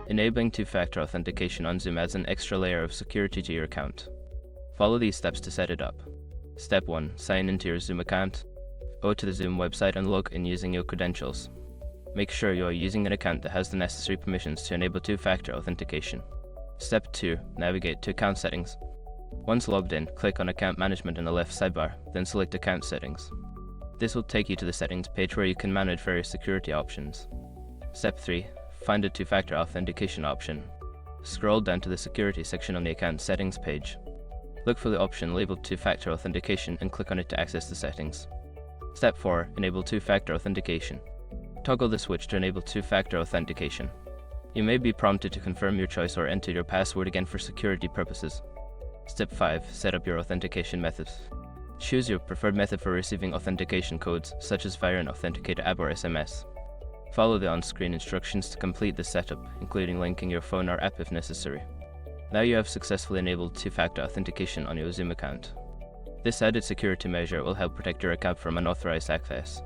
Enabling two-factor authentication on Zoom adds an extra layer of security to your account. Follow these steps to set it up. Step 1. Sign into your Zoom account. Go to the Zoom website and log in using your credentials. Make sure you are using an account that has the necessary permissions to enable two-factor authentication. Step 2. Navigate to Account Settings. Once logged in, click on Account Management in the left sidebar, then select Account Settings. This will take you to the settings page where you can manage various security options. Step 3. Find the two-factor authentication option. Scroll down to the security section on the account settings page. Look for the option labeled two-factor authentication and click on it to access the settings. Step 4. Enable two-factor authentication. Toggle the switch to enable two-factor authentication. You may be prompted to confirm your choice or enter your password again for security purposes. Step 5. Set up your authentication methods. Choose your preferred method for receiving authentication codes, such as via an authenticator app or SMS. Follow the on-screen instructions to complete the setup, including linking your phone or app if necessary. Now you have successfully enabled two-factor authentication on your Zoom account. This added security measure will help protect your account from unauthorized access.